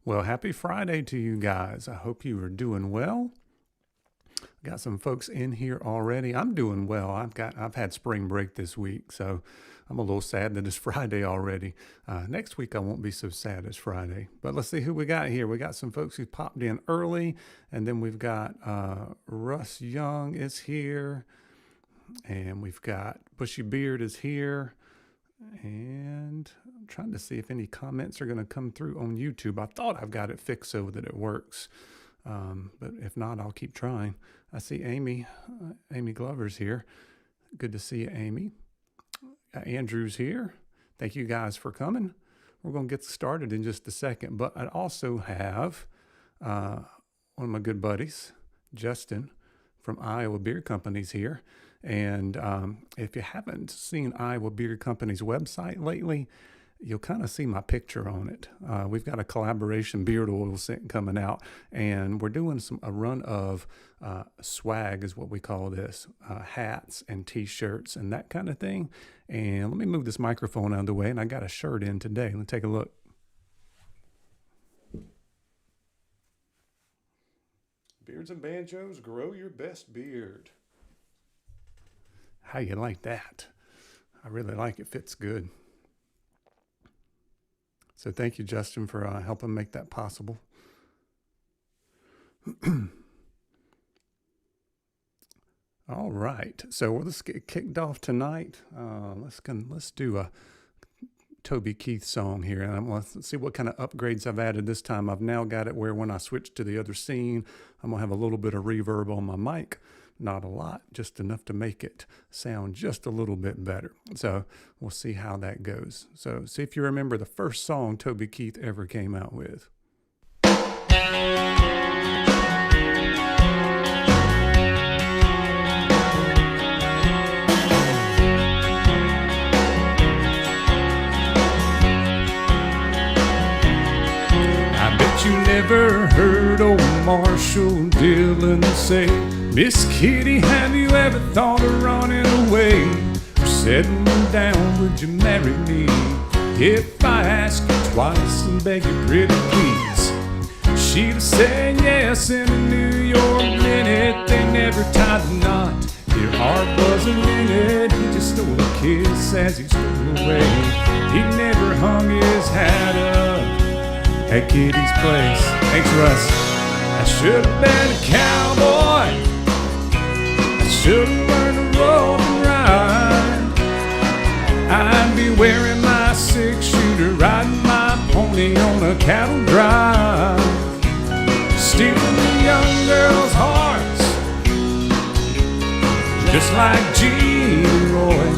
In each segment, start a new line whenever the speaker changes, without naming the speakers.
Well, happy Friday to you guys. I hope you are doing well. Got some folks in here already. I'm doing well. I've had spring break this week, so I'm a little sad that it's Friday already. Next week I won't be so sad as Friday. But let's see who we got here. We got some folks who popped in early, and then we've got Russ Young is here, and we've got Bushy Beard is here. And I'm trying to see if any comments are going to come through on YouTube. I thought I've got it fixed so that it works. But if not, I'll keep trying. I see Amy Glover's here. Good to see you, Amy. Andrew's here. Thank you guys for coming. We're going to get started in just a second. But I also have one of my good buddies, Justin, from Iowa Beer Company's here. And if you haven't seen Iowa Beer Company's website lately, you'll kind of see my picture on it. We've got a collaboration beard oil scent coming out, and we're doing a run of swag is what we call this, hats and t-shirts and that kind of thing. And let me move this microphone out of the way, and I got a shirt in today. Let's take a look. Beards and Banjos, grow your best beard. How you like that? I really like it. Fits good. So thank you, Justin, for helping make that possible. All right. So let's get kicked off tonight. Let's do a Toby Keith song here, and let's see what kind of upgrades I've added this time. I've now got it where when I switch to the other scene, I'm gonna have a little bit of reverb on my mic. Not a lot, just enough to make it sound just a little bit better. So we'll see how that goes. So see if you remember the first song Toby Keith ever came out with. I bet you never heard old Marshall Dillon say, Miss Kitty, have you ever thought of running away or settling down? Would you marry me if I asked you twice and beg you pretty please? She'd have said yes in a New York minute. They never tied the knot. Your heart wasn't in it. He just stole a kiss as he stole away. He never hung his hat up at Kitty's place. Thanks, Russ. I should have been a cowboy. Should've learned to rope and ride. I'd be wearing my 6-shooter, riding my pony on a cattle drive, stealing the young girls' hearts, just like Gene and Roy,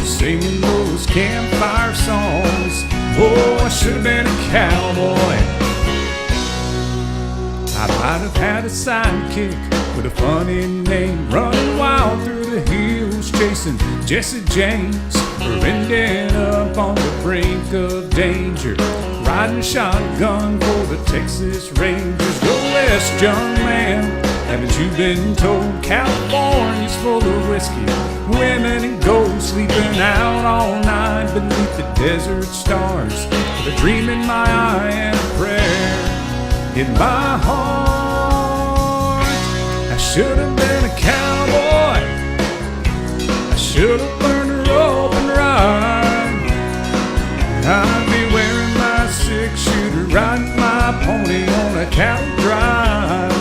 singing those campfire songs. Oh, I should've been a cowboy. I might have had a sidekick with a funny name, running wild through the hills, chasing Jesse James, or ending up on the brink of danger, riding shotgun for the Texas Rangers. Go west, young man, haven't you been told California's full of whiskey, women and gold, sleeping out all night beneath the desert stars, with a dream in my eye and a prayer in my heart. I should have been a cowboy. I should have learned to rope and ride. I'd be wearing my 6-shooter, riding my pony on a cattle drive,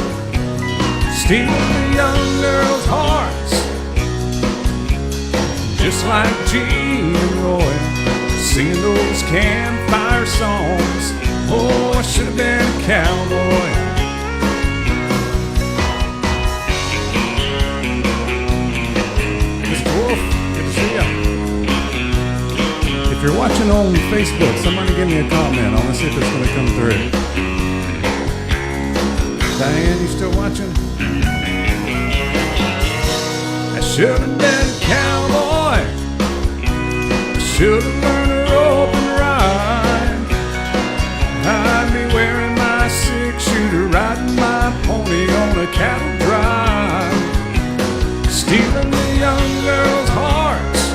stealing the young girls' hearts, just like Gene and Roy, singing those campfire songs. Oh, I should have been a cowboy. Mr. Wolf, good to see ya. If you're watching on Facebook, somebody give me a comment. I want to see if it's going to come through. Diane, you still watching? I should have been a cowboy. I should have learned to rope and ride. I'd be wearing my 6-shooter, riding my pony on a cattle drive, stealing the young girls' hearts.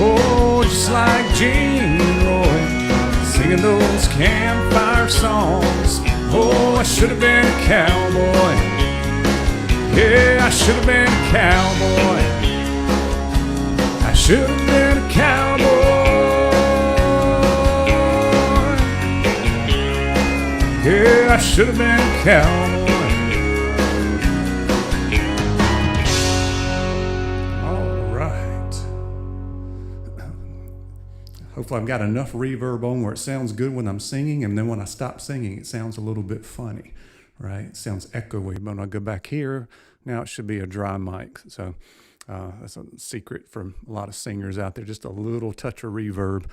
Oh, just like Gene and Roy, singing singing those campfire songs. Oh, I should have been a cowboy. Yeah, I should have been a cowboy. I should have been a cowboy. Yeah, I should have been a cowboy. All right. Hopefully I've got enough reverb on where it sounds good when I'm singing, and then when I stop singing, it sounds a little bit funny, right? It sounds echoey, but when I go back here, now it should be a dry mic. So that's a secret from a lot of singers out there, just a little touch of reverb.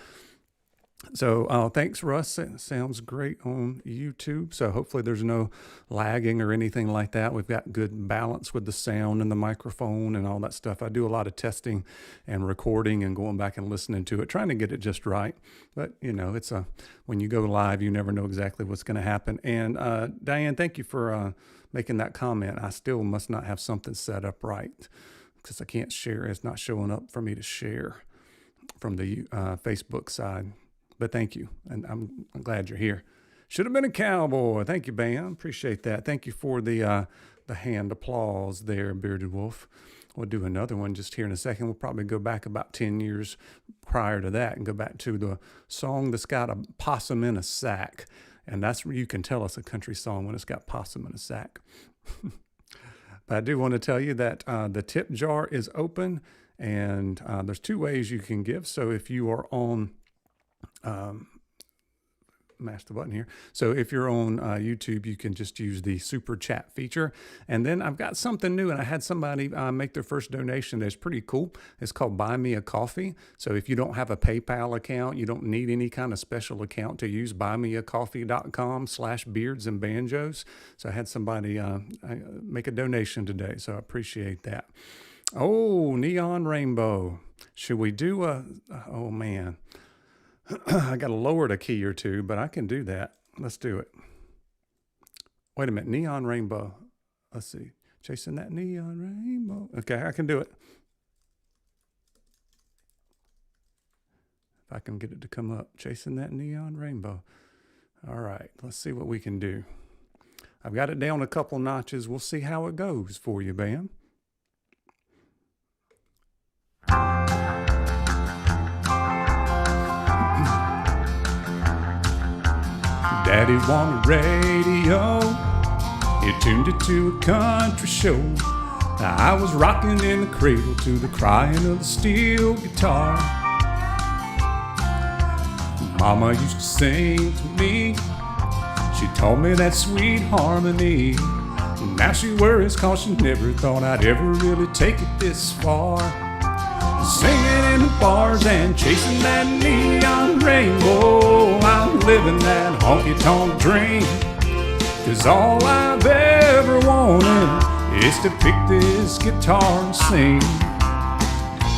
So thanks, Russ. It sounds great on YouTube. So hopefully there's no lagging or anything like that. We've got good balance with the sound and the microphone and all that stuff. I do a lot of testing and recording and going back and listening to it, trying to get it just right. But, you know, when you go live, you never know exactly what's going to happen. And Diane, thank you for making that comment. I still must not have something set up right because I can't share. It's not showing up for me to share from the Facebook side. But thank you, and I'm glad you're here. Should have been a cowboy. Thank you, Bam. Appreciate that. Thank you for the hand applause there, Bearded Wolf. We'll do another one just here in a second. We'll probably go back about 10 years prior to that and go back to the song that's got a possum in a sack. And that's where you can tell it's a country song when it's got possum in a sack. But I do want to tell you that the tip jar is open, and there's two ways you can give. So if you are on mash the button here. So if you're on YouTube, you can just use the super chat feature. And then I've got something new, and I had somebody make their first donation that's pretty cool. It's called Buy Me a Coffee. So if you don't have a PayPal account, you don't need any kind of special account to use buymeacoffee.com/beards and banjos. So I had somebody make a donation today. So I appreciate that. Oh, Neon Rainbow. Should we do oh man. I got to lower the key or two, but I can do that. Let's do it. Wait a minute. Neon Rainbow. Let's see. Chasing that neon rainbow. Okay, I can do it. If I can get it to come up. Chasing that neon rainbow. All right. Let's see what we can do. I've got it down a couple notches. We'll see how it goes for you, Bam. Daddy wanted radio, he tuned it to a country show. I was rocking in the cradle to the crying of the steel guitar. Mama used to sing to me, she taught me that sweet harmony. Now she worries cause she never thought I'd ever really take it this far. Singing in the bars and chasing that neon rainbow, I'm living that honky-tonk dream. 'Cause all I've ever wanted is to pick this guitar and sing.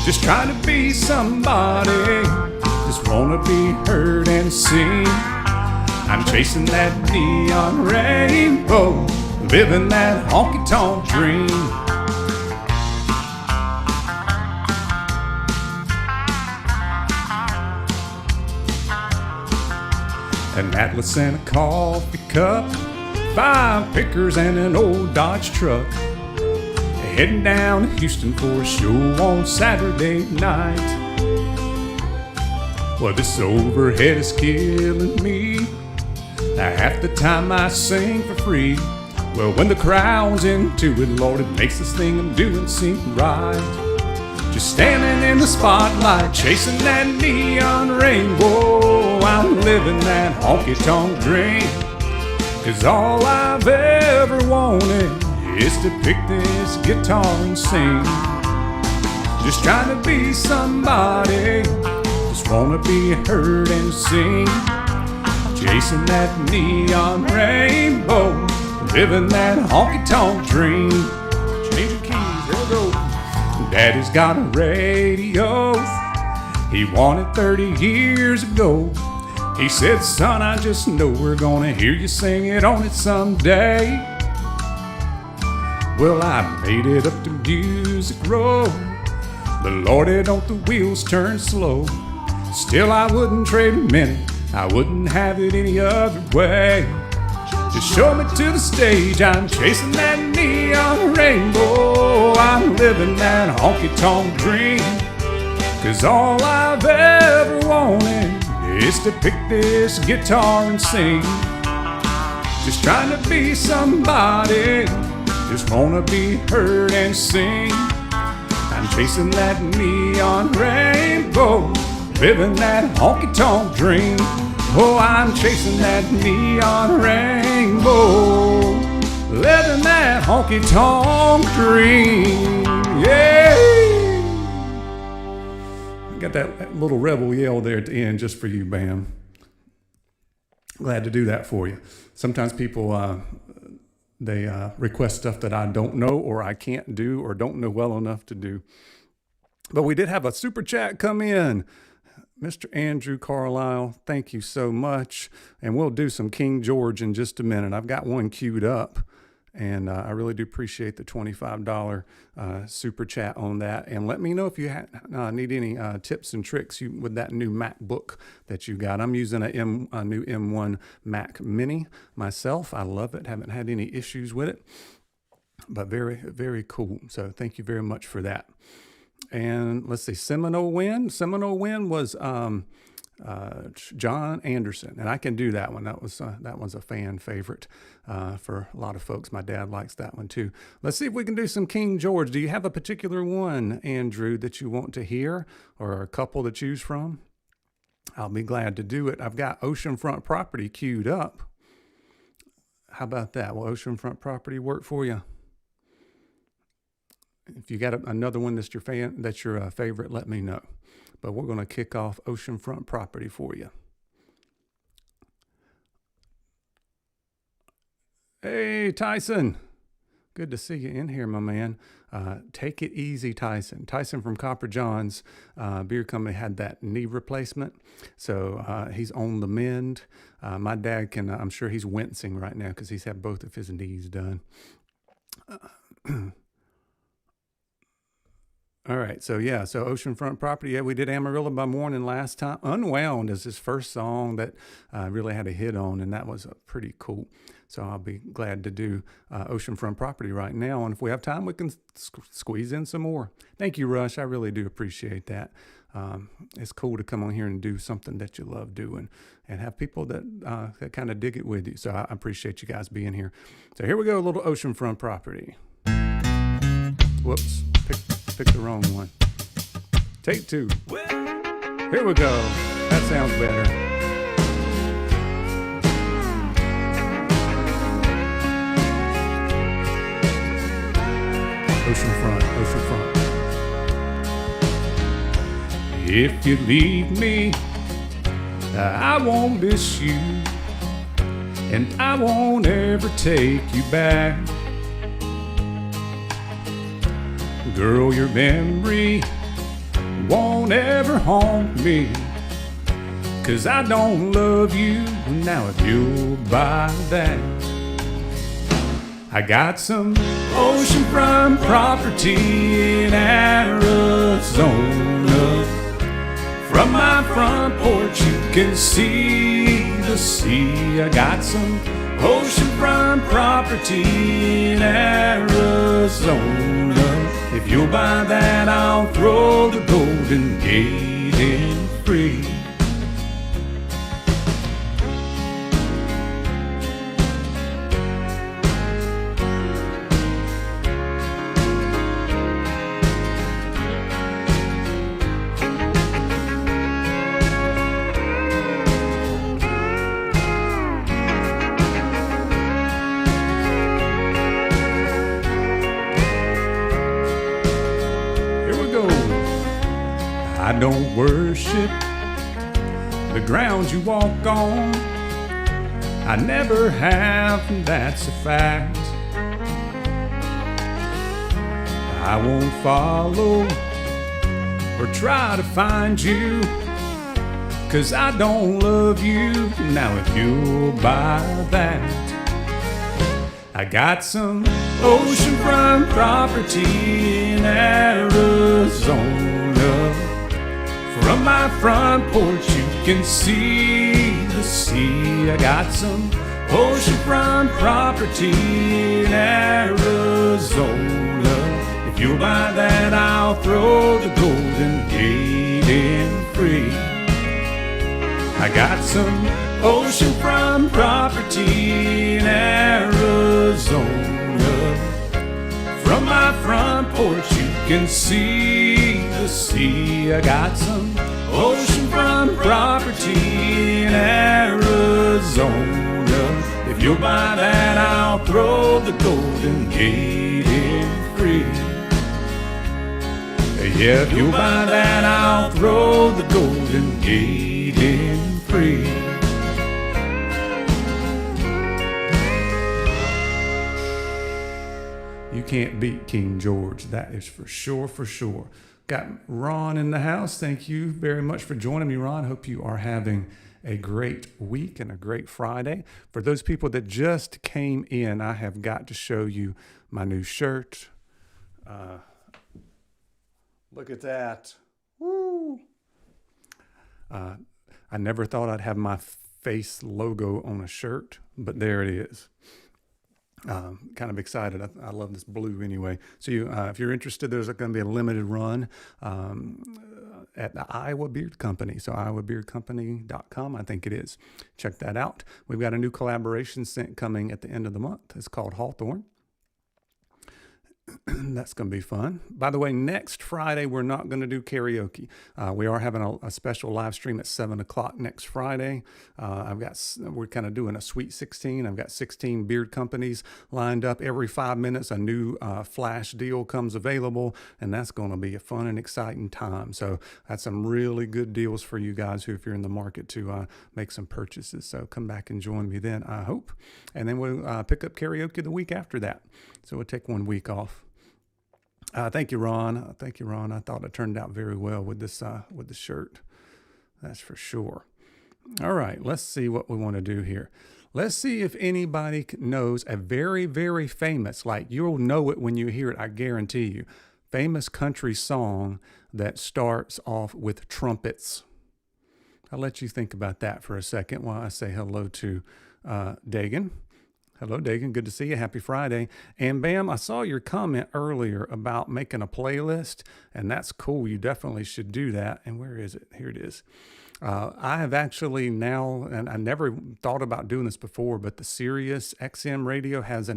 Just trying to be somebody, just wanna be heard and seen. I'm chasing that neon rainbow, living that honky-tonk dream. An atlas and a coffee cup, 5 pickers and an old Dodge truck. Heading down to Houston for a show on Saturday night. Well, this overhead is killing me. Half the time I sing for free. Well, when the crowd's into it, Lord, it makes this thing I'm doing seem right. Just standing in the spotlight, chasing that neon rainbow, I'm living that honky-tonk dream. 'Cause all I've ever wanted is to pick this guitar and sing. Just trying to be somebody, just wanna be heard and sing. Chasing that neon rainbow, living that honky-tonk dream. Change the keys, there we go. Daddy's got a radio, he won it 30 years ago. He said, son, I just know we're gonna hear you sing it on it someday. Well, I made it up to Music Row, but Lordy, don't the wheels turn slow. Still, I wouldn't trade a minute I wouldn't have it any other way. Just show me to the stage, I'm chasing that neon rainbow. I'm living that honky-tonk dream. 'Cause all I've ever wanted is to pick this guitar and sing. Just trying to be somebody, just wanna be heard and sing. I'm chasing that neon rainbow, living that honky-tonk dream. Oh, I'm chasing that neon rainbow, living that honky-tonk dream. Yeah! I got that little rebel yell there at the end just for you, Bam. Glad to do that for you. Sometimes people, they request stuff that I don't know or I can't do or don't know well enough to do. But we did have a super chat come in. Mr. Andrew Carlisle, thank you so much. And we'll do some King George in just a minute. I've got one queued up, and I really do appreciate the $25 super chat on that. And let me know if you need any tips and tricks with that new MacBook that you got. I'm using a new M1 Mac Mini myself. I love it. Haven't had any issues with it, but very, very cool. So thank you very much for that. And let's see, Seminole Wind. Seminole Wind was John Anderson, and I can do that one. That was a fan favorite for a lot of folks. My dad likes that one too. Let's see if we can do some King George. Do you have a particular one, Andrew, that you want to hear, or a couple to choose from? I'll be glad to do it. I've got Oceanfront Property queued up. How about that? Will Oceanfront Property work for you? If you got another one that's your favorite, let me know. But we're going to kick off Oceanfront Property for you. Hey, Tyson. Good to see you in here, my man. Take it easy, Tyson. Tyson from Copper John's Beer Company had that knee replacement. So he's on the mend. My dad I'm sure he's wincing right now because he's had both of his knees done. All right, so Oceanfront Property. Yeah, we did Amarillo by Morning last time. Unwound is his first song that I really had a hit on, and that was pretty cool. So I'll be glad to do Oceanfront Property right now, and if we have time, we can squeeze in some more. Thank you, Rush. I really do appreciate that. It's cool to come on here and do something that you love doing and have people that kind of dig it with you. So I appreciate you guys being here. So here we go, a little Oceanfront Property. Whoops. Picked the wrong one. Take two. Here we go. That sounds better. Oceanfront. If you leave me, I won't miss you, and I won't ever take you back. Girl, your memory won't ever haunt me, 'cause I don't love you. Now if you'll buy that, I got some oceanfront property in Arizona. From my front porch you can see the sea. I got some oceanfront property in Arizona. If you'll buy that, I'll throw the Golden Gate in free. I don't worship the ground you walk on. I never have, and that's a fact. I won't follow or try to find you, 'cause I don't love you. Now if you'll buy that, I got some oceanfront property in Arizona. From my front porch you can see the sea. I got some oceanfront property in Arizona. If you'll buy that, I'll throw the Golden Gate in free. I got some oceanfront property in Arizona. From my front porch you can see the sea. I got some oceanfront property in Arizona. If you'll buy that, I'll throw the Golden Gate in free. Yeah, if you'll buy that, I'll throw the Golden Gate in free. You can't beat King George, that is for sure, for sure. Got Ron in the house. Thank you very much for joining me, Ron. Hope you are having a great week and a great Friday. For those people that just came in, I have got to show you my new shirt. Look at that. Woo! I never thought I'd have my face logo on a shirt, but there it is. Kind of excited. I love this blue anyway. So if you're interested, there's going to be a limited run at the Iowa Beard Company. So iowabeardcompany.com, I think it is. Check that out. We've got a new collaboration scent coming at the end of the month. It's called Hawthorne. That's going to be fun. By the way, next Friday, we're not going to do karaoke. We are having a special live stream at 7 o'clock next Friday. We're kind of doing a Sweet 16. I've got 16 beard companies lined up. Every 5 minutes, a new flash deal comes available, and that's going to be a fun and exciting time. So that's some really good deals for you guys if you're in the market to make some purchases. So come back and join me then, I hope. And then we'll pick up karaoke the week after that. So we'll take 1 week off. Thank you, Ron. Thank you, Ron. I thought it turned out very well with this with the shirt. That's for sure. All right, let's see what we want to do here. Let's see if anybody knows a very, very famous, like you'll know it when you hear it, I guarantee you, famous country song that starts off with trumpets. I'll let you think about that for a second while I say hello to Dagan. Hello, Dagan. Good to see you. Happy Friday. And Bam, I saw your comment earlier about making a playlist, and that's cool. You definitely should do that. And where is it? Here it is. I have actually now, and I never thought about doing this before, but the Sirius XM radio has a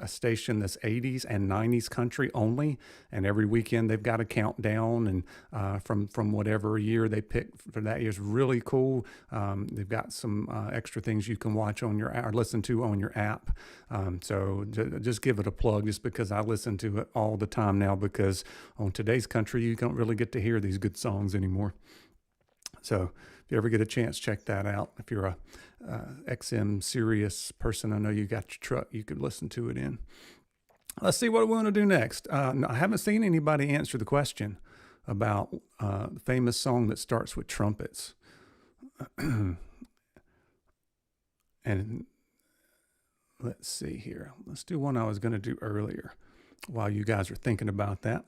station that's 80s and 90s country only, and every weekend they've got a countdown and from whatever year they pick for that year. It's really cool. They've got some extra things you can watch on your or listen to on your app. So just give it a plug, just because I listen to it all the time now, because on today's country you don't really get to hear these good songs anymore. So if you ever get a chance, check that out. If you're a XM Sirius person, I know you got your truck, you could listen to it in. Let's see what we want to do next. I haven't seen anybody answer the question about the famous song that starts with trumpets. And let's see here. Let's do one I was going to do earlier while you guys are thinking about that.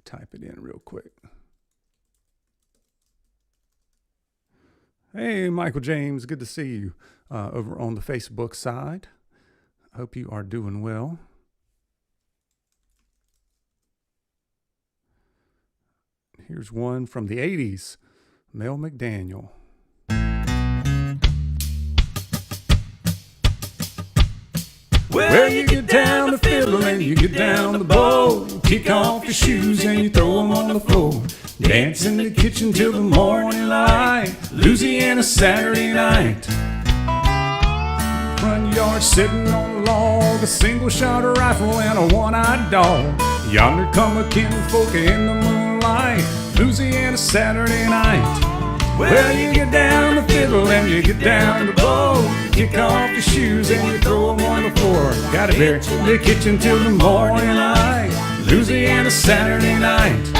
Type it in real quick. Hey, Michael James, good to see you over on the Facebook side. Hope you are doing well. Here's one from the 80s, Mel McDaniel. Well, you get down the fiddle and you get down the bow. Kick off your shoes and you throw them on the floor. Dance in the kitchen till the morning light. Louisiana Saturday night. Front yard sitting on a log, a single shot rifle and a one-eyed dog. Yonder come a kinfolk in the moonlight. Louisiana Saturday night. Well, you get down the fiddle and you get down the bow. Kick off your shoes and you throw them on the floor. Got it there in the kitchen till the morning light. Louisiana Saturday night.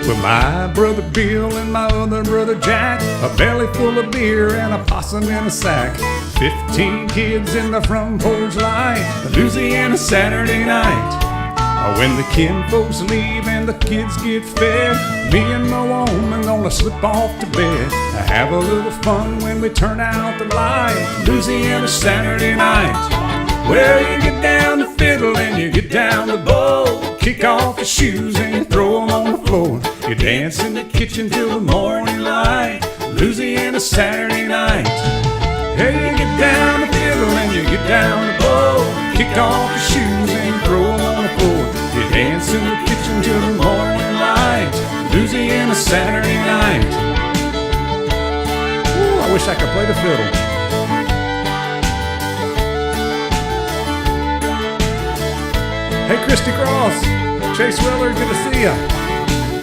Well, My brother Bill and my other brother Jack, a belly full of beer and a possum in a sack. 15 kids in the front porch light, Louisiana Saturday night. When the kinfolks leave and the kids get fed, me and my woman gonna slip off to bed. Have a little fun when we turn out the light, Louisiana Saturday night. Well, you get down the fiddle and you get down the bow, kick off your shoes and you throw them on the floor. You dance in the kitchen till the morning light, Louisiana Saturday night. Hey, you get down the fiddle and you get down the bow, kick off your shoes and you throw them on the floor. You dance in the kitchen till the morning light, Louisiana Saturday night. Ooh, I wish I could play the fiddle. Hey, Christy Cross, Chase Weller, good to see ya.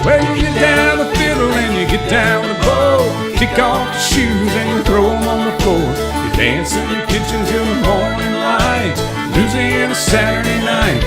Well, you get down the fiddle and you get down the bow, kick off your shoes and you throw them on the floor. You dance in the kitchen till the morning light, Louisiana Saturday night.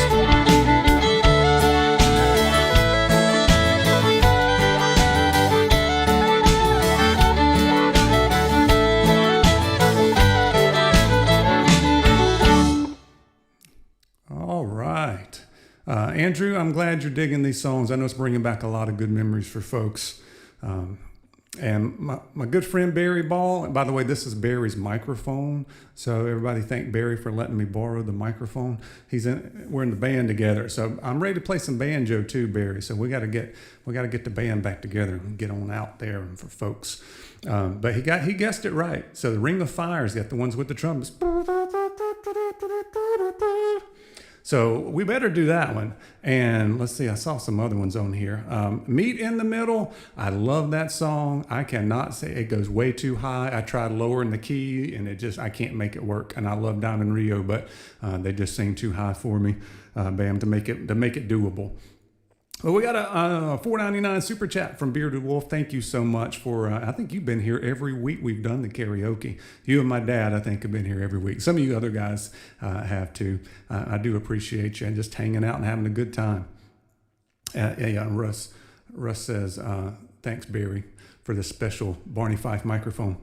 All right. Andrew, I'm glad you're digging these songs. I know it's bringing back a lot of good memories for folks. And my good friend Barry Ball, and by the way, this is Barry's microphone. So everybody thank Barry for letting me borrow the microphone. We're in the band together. So I'm ready to play some banjo too, Barry. So we got to get the band back together and get on out there for folks. But he guessed it right. So the Ring of Fire's got the ones with the trumpets. So we better do that one. And let's see, I saw some other ones on here. Meet in the Middle. I love that song. I cannot say it goes way too high. I tried lowering the key and I can't make it work. And I love Diamond Rio, but they just sing too high for me, Bam, to make it doable. Well, we got a $4.99 super chat from Bearded Wolf. Thank you so much for, I think you've been here every week we've done the karaoke. You and my dad, I think, have been here every week. Some of you other guys have too. I do appreciate you and just hanging out and having a good time. Russ says, thanks, Barry, for the special Barney Fife microphone.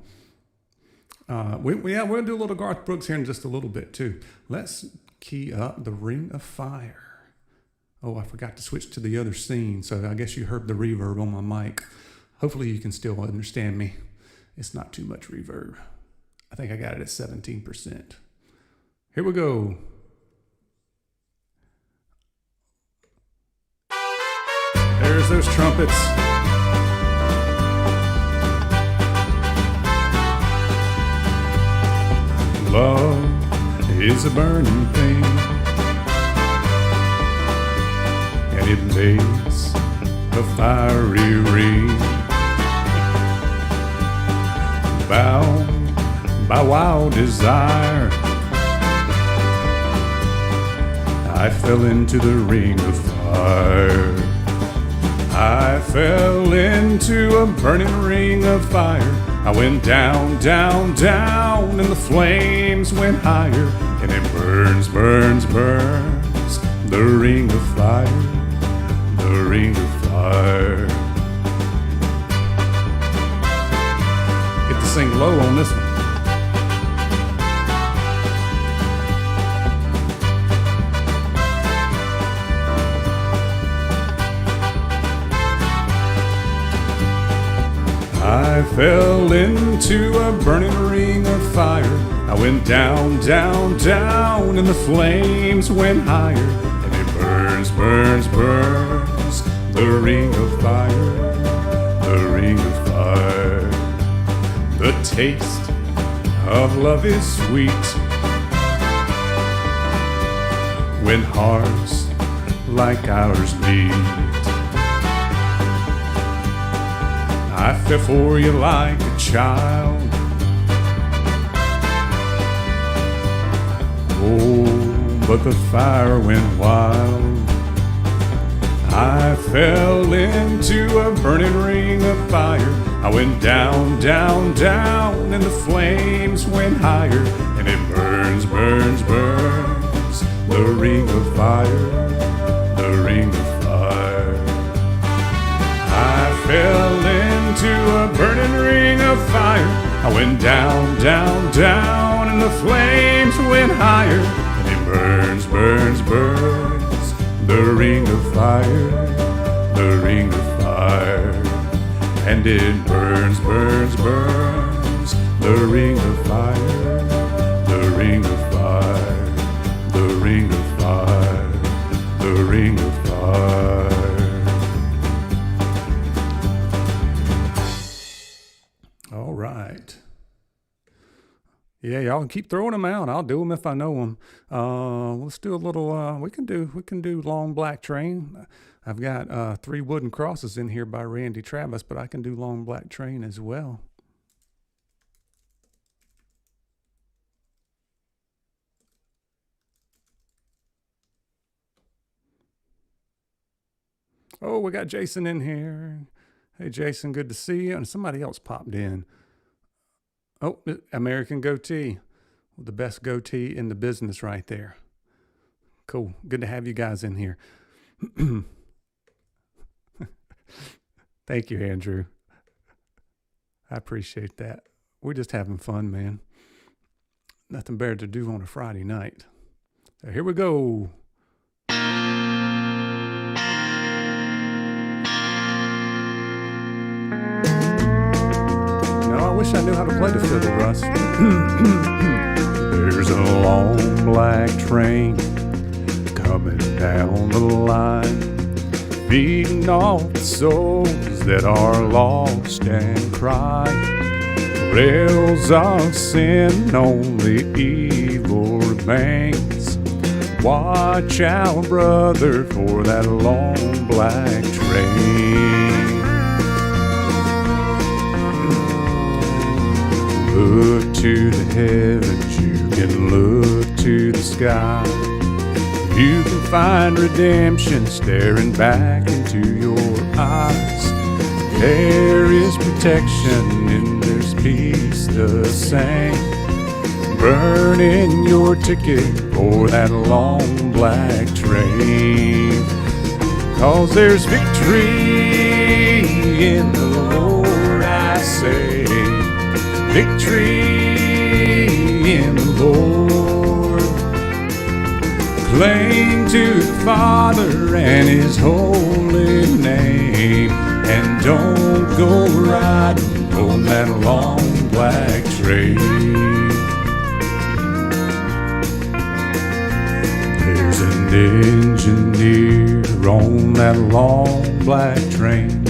We'll do a little Garth Brooks here in just a little bit too. Let's key up the Ring of Fire. Oh, I forgot to switch to the other scene, so I guess you heard the reverb on my mic. Hopefully you can still understand me. It's not too much reverb. I think I got it at 17%. Here we go. There's those trumpets. Love is a burning thing, and it makes a fiery ring, bound by wild desire. I fell into the ring of fire. I fell into a burning ring of fire. I went down, down, down, and the flames went higher, and it burns, burns, burns, the ring of fire. The ring of fire. Get to sing low on this one. I fell into a burning ring of fire. I went down, down, down, and the flames went higher, and it burns, burns, burns, the ring of fire, the ring of fire. The taste of love is sweet when hearts like ours beat. I fell for you like a child. Oh, but the fire went wild. I fell into a burning ring of fire. I went down, down, down, and the flames went higher, and it burns, burns, burns, the ring of fire, the ring of fire. I fell into a burning ring of fire. I went down, down, down, and the flames went higher. And it burns, burns, burns, the ring of fire, the ring of fire. And it burns, burns, burns, the ring of fire, the ring of fire, the ring of fire, the ring of fire. All right. Yeah, y'all can keep throwing them out. I'll do them if I know them. Let's do a little. We can do Long Black Train. I've got 3 Wooden Crosses in here by Randy Travis, but I can do Long Black Train as well. Oh, we got Jason in here. Hey, Jason, good to see you. And somebody else popped in. Oh, American Goatee. The best goatee in the business right there. Cool. Good to have you guys in here. Thank you, Andrew. I appreciate that. We're just having fun, man. Nothing better to do on a Friday night. So here we go. I wish I knew how to play the fiddle, Russ. There's a long black train coming down the line, feeding all the souls that are lost and cry. Rails of sin, only evil remains. Watch out, brother, for that long black train. Look to the heavens, you can look to the sky. You can find redemption staring back into your eyes. There is protection and there's peace the same. Burn in your ticket for that long black train. 'Cause there's victory in the Lord, I say. Victory in the Lord. Cling to the Father and His holy name, and don't go riding on that long black train. There's an engineer on that long black train,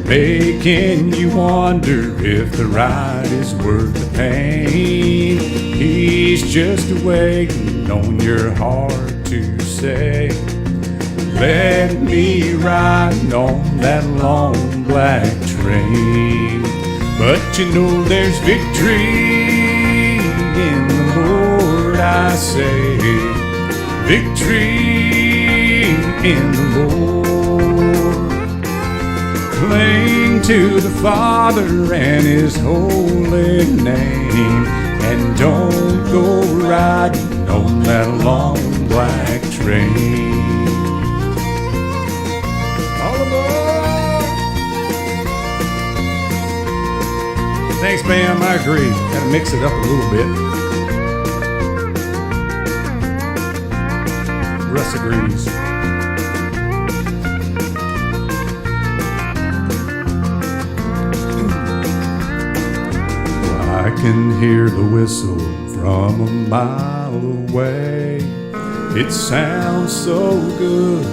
making you wonder if the ride is worth the pain. He's just waiting on your heart to say, let me ride on that long black train. But you know there's victory in the Lord, I say. Victory in the Lord. Cling to the Father and His holy name, and don't go riding on that long black train. All aboard! Thanks, Bam. I agree. Gotta mix it up a little bit. Russ agrees. I can hear the whistle from a mile away. It sounds so good,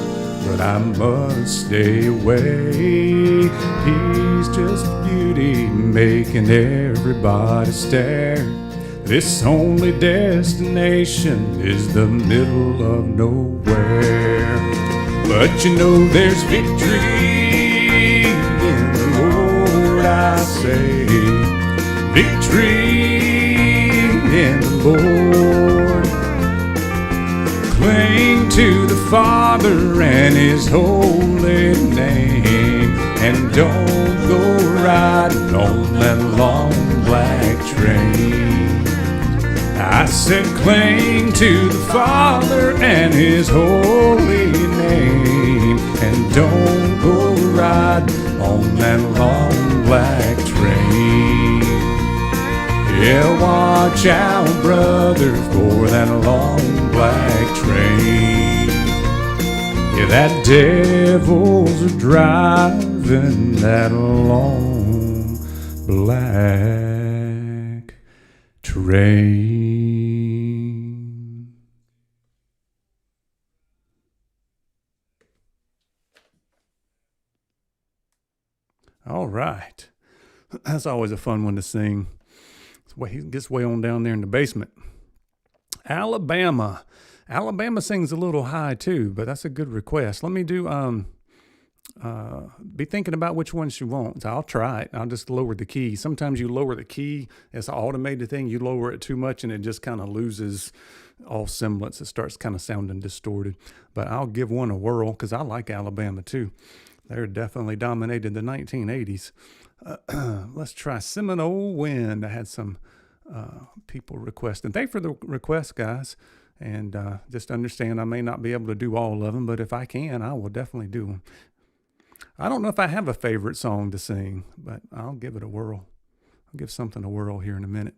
but I must stay away. He's just beauty, making everybody stare. This only destination is the middle of nowhere. But you know there's victory in the Lord, I say. Victory in the Lord. Cling to the Father and His holy name, and don't go riding on that long black train. I said cling to the Father and His holy name, and don't go riding on that long black train. Yeah, watch out, brothers, for that long black train. Yeah, that devil's driving that long black train. All right. That's always a fun one to sing. He gets way on down there in the basement. Alabama. Alabama sings a little high too, but that's a good request. Let me do be thinking about which one she wants. I'll try it. I'll just lower the key. Sometimes you lower the key. It's an automated thing. You lower it too much and it just kind of loses all semblance. It starts kind of sounding distorted. But I'll give one a whirl because I like Alabama too. They're definitely dominated the 1980s. Let's try Seminole Wind. I had some people requesting. Thanks for the request, guys. And just understand I may not be able to do all of them, but if I can, I will definitely do them. I don't know if I have a favorite song to sing, but I'll give it a whirl. I'll give something a whirl here in a minute.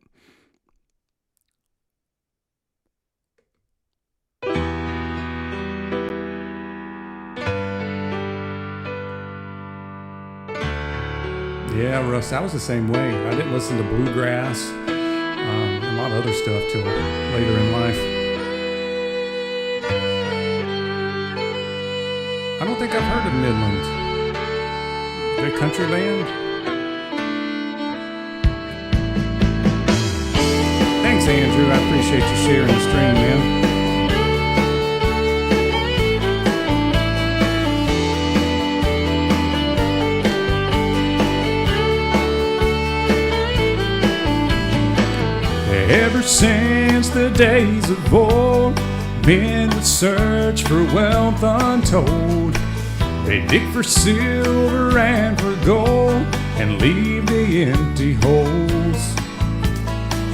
Yeah, Russ, I was the same way. I didn't listen to bluegrass and a lot of other stuff till later in life. I don't think I've heard of Midland. They're a country band? Thanks, Andrew. I appreciate you sharing the stream, man. Ever since the days of old, men would search for wealth untold. They dig for silver and for gold and leave the empty holes.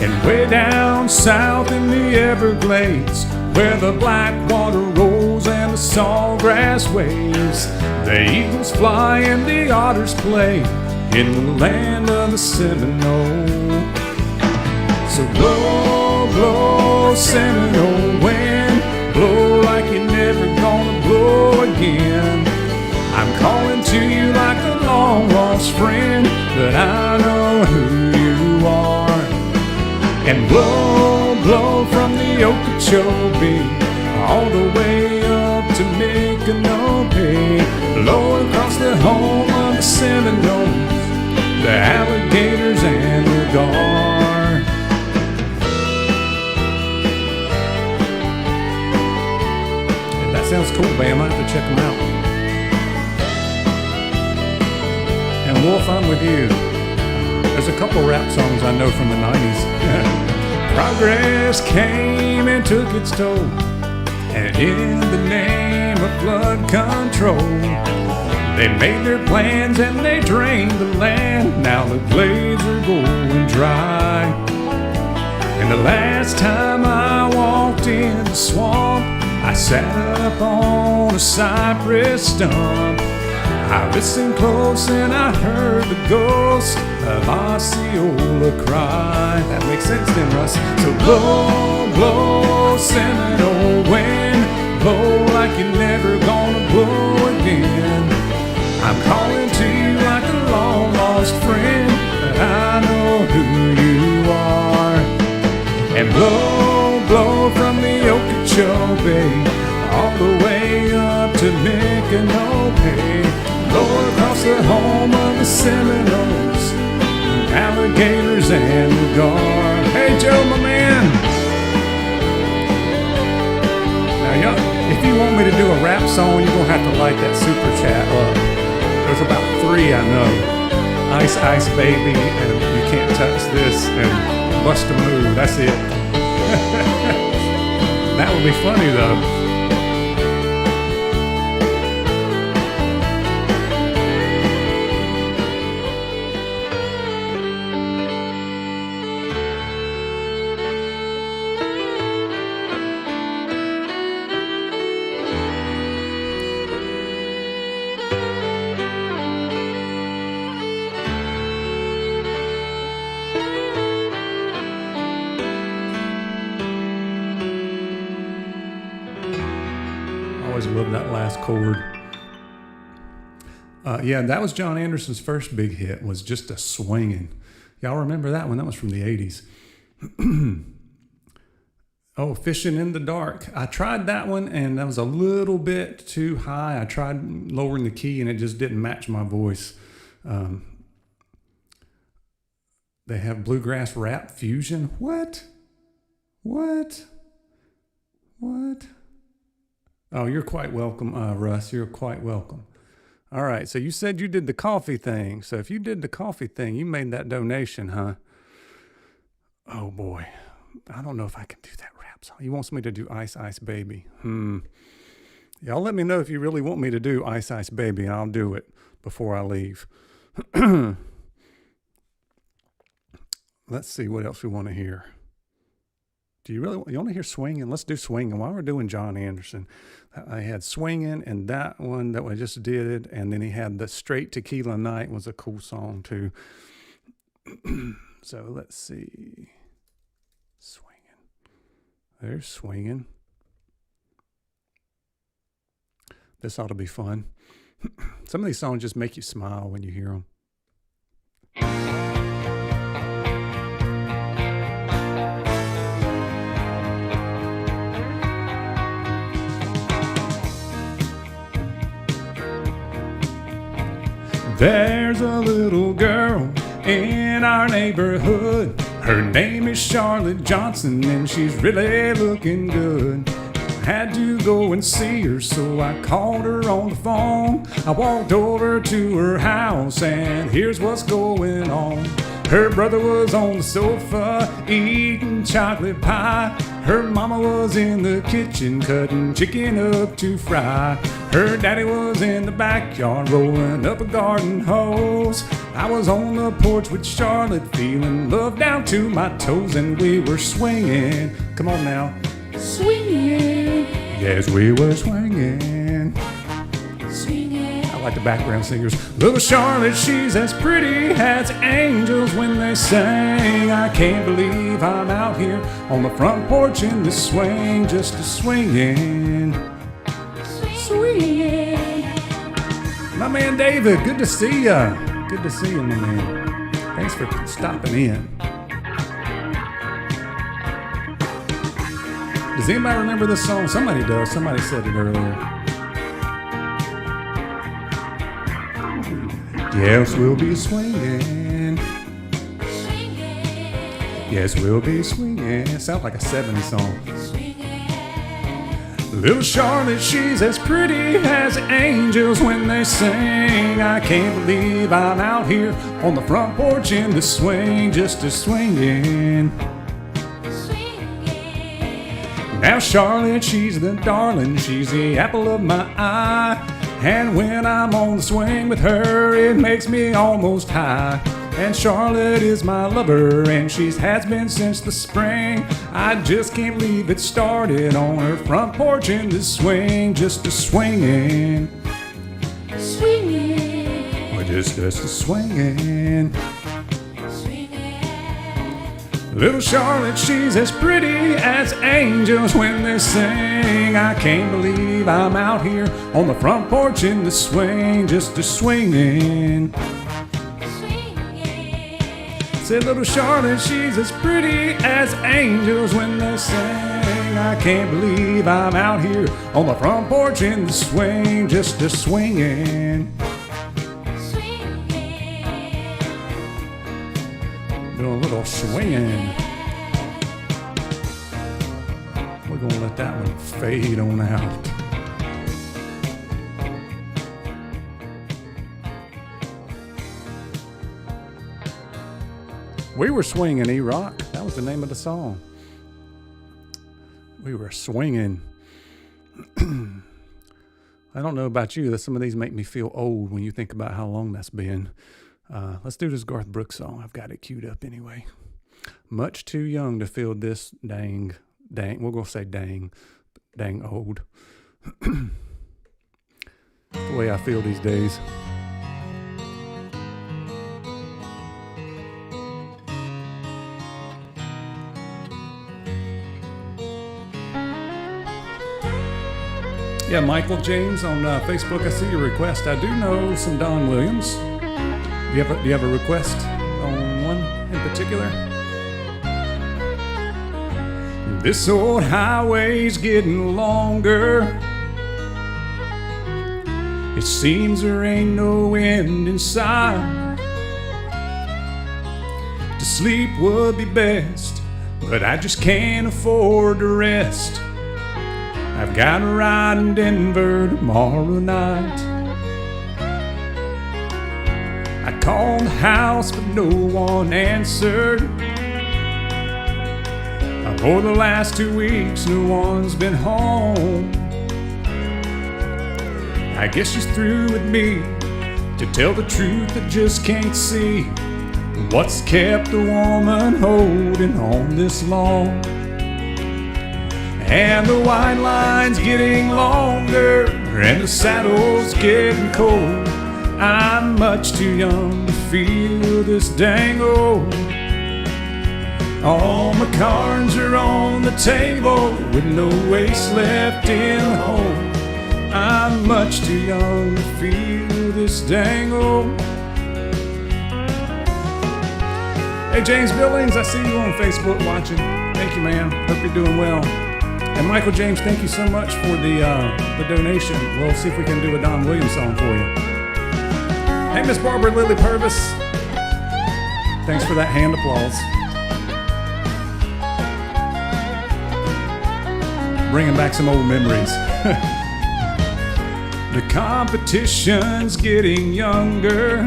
And way down south in the Everglades, where the black water rolls and the sawgrass waves, the eagles fly and the otters play in the land of the Seminole. So blow, blow, Seminole wind, blow like you're never gonna blow again. I'm calling to you like a long-lost friend, but I know who you are. And blow, blow from the Okeechobee all the way up to Micanopy. Blow across the home of the Seminoles, the alligators and the gar. That sounds cool, Bam. I have to check them out. And Wolf, I'm with you. There's a couple rap songs I know from the 90s. Progress came and took its toll, and in the name of flood control, they made their plans and they drained the land. Now the glades are going dry. And the last time I walked in the swamp, I sat up on a cypress stump. I listened close and I heard the ghost of Osceola cry. That makes sense then, Russ. So blow, blow, Seminole wind, blow like you're never gonna blow again. I'm calling to you like a long-lost friend, but I know who you are. And blow, blow from the Okeechobee all the way up to Micanopy. Blow across the home of the Seminoles, alligators and the gar. Hey, Joe, my man. Now, y'all, if you want me to do a rap song, you're going to have to light that super chat up. There's about 3 I know. Ice, Ice Baby, and You Can't Touch This, and Bust a Move. That's it. That would be funny, though. love that last chord. Yeah, that was John Anderson's first big hit, was Just a Swingin'. Y'all remember that one? That was from the 80s. Oh, Fishing in the Dark. I tried that one, and that was a little bit too high. I tried lowering the key, and it just didn't match my voice. They have bluegrass rap fusion. What? Oh, you're quite welcome, Russ. You're quite welcome. All right, so you said you did the coffee thing. So if you did the coffee thing, you made that donation, huh? Oh, boy. I don't know if I can do that rap song. He wants me to do Ice Ice Baby. Y'all let me know if you really want me to do Ice Ice Baby, and I'll do it before I leave. Let's see what else we want to hear. Do you want to hear Swinging? Let's do Swinging. While we're doing John Anderson, I had Swinging and that one that we just did, and then he had the Straight Tequila Night was a cool song too. So let's see. Swinging. There's Swinging. This ought to be fun. Some of these songs just make you smile when you hear them. There's a little girl in our neighborhood. Her name is Charlotte Johnson, and she's really looking good. I had to go and see her, so I called her on the phone. I walked over to her house, and here's what's going on. Her brother was on the sofa eating chocolate pie. Her mama was in the kitchen cutting chicken up to fry. Her daddy was in the backyard rolling up a garden hose. I was on the porch with Charlotte feeling love down to my toes, and we were swinging. Come on now. Swinging. Yes, we were swinging. I like the background singers. Little Charlotte, she's as pretty as angels when they sing. I can't believe I'm out here on the front porch in the swing, just a swinging. Swinging. My man David, good to see ya. Good to see you, my man. Thanks for stopping in. Does anybody remember this song? Somebody does. Somebody said it earlier. Yes, we'll be swinging. Yes, we'll be swinging. It sounds like a 70s song. Little Charlotte, she's as pretty as angels when they sing. I can't believe I'm out here on the front porch in the swing, just a swinging. Now Charlotte, she's the darling, she's the apple of my eye. And when I'm on the swing with her, it makes me almost high. And Charlotte is my lover, and she's has been since the spring. I just can't believe it started on her front porch in the swing, just a swinging. Swinging. Or just a swinging. Little Charlotte, she's as pretty as angels when they sing. I can't believe I'm out here on the front porch in the swing, just a swinging. Said little Charlotte, she's as pretty as angels when they sing. I can't believe I'm out here on the front porch in the swing, just a swinging. Doing a little swinging. We're going to let that one fade on out. We were swinging, E-Rock. That was the name of the song. We were swinging. I don't know about you, some of these make me feel old when you think about how long that's been. Let's do this Garth Brooks song. I've got it queued up anyway. Much too young to feel this dang, we're going to say dang old. The way I feel these days. Yeah, Michael James on Facebook. I see your request. I do know some Don Williams. Do you have a request on one in particular? This old highway's getting longer. It seems there ain't no end in sight. To sleep would be best, but I just can't afford to rest. I've got a ride in Denver tomorrow night. I called the house, but no one answered. For the last 2 weeks, no one's been home. I guess she's through with me. To tell the truth, I just can't see what's kept a woman holding on this long. And the white line's getting longer, and the saddle's getting cold. I'm much too young to feel this dang old. All my cards are on the table with no ace left in the hole. I'm much too young to feel this dang old. Hey, James Billings, I see you on Facebook watching. Thank you, man. Hope you're doing well. And Michael James, thank you so much for the donation. We'll see if we can do a Don Williams song for you. Hey, Miss Barbara Lily Purvis. Thanks for that hand applause. Bringing back some old memories. The competition's getting younger.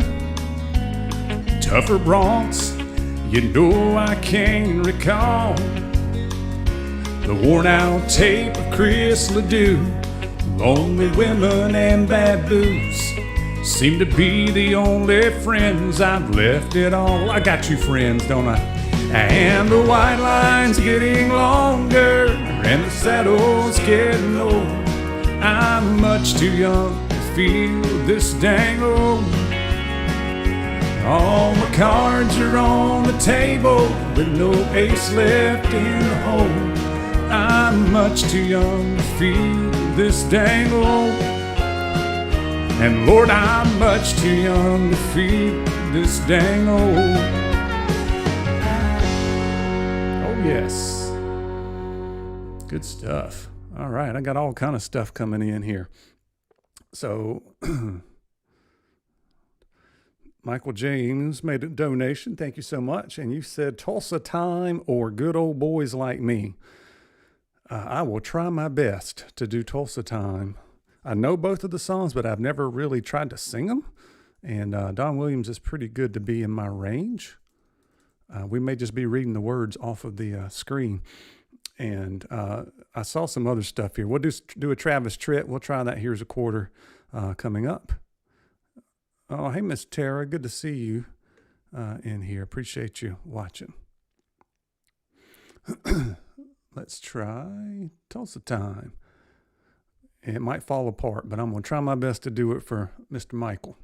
Tougher broncs, you know I can't recall. The worn out tape of Chris Ledoux. Lonely women and bad booze seem to be the only friends I've left at all. I got you friends, don't I? And the white line's getting longer, and the saddle's getting old. I'm much too young to feel this dang old. All my cards are on the table with no ace left in the hole. I'm much too young to feel this dang old. And Lord, I'm much too young to feel this dang old. Oh yes. Good stuff. All right, I got all kind of stuff coming in here. So Michael James made a donation. Thank you so much. And you said Tulsa Time or Good Old Boys Like Me. I will try my best to do Tulsa Time. I know both of the songs, but I've never really tried to sing them. And Don Williams is pretty good to be in my range. We may just be reading the words off of the screen. And I saw some other stuff here. We'll do a Travis Tritt. We'll try that. Here's a quarter coming up. Oh, hey, Miss Tara. Good to see you in here. Appreciate you watching. Let's try Tulsa Time. It might fall apart, but I'm going to try my best to do it for Mr. Michael.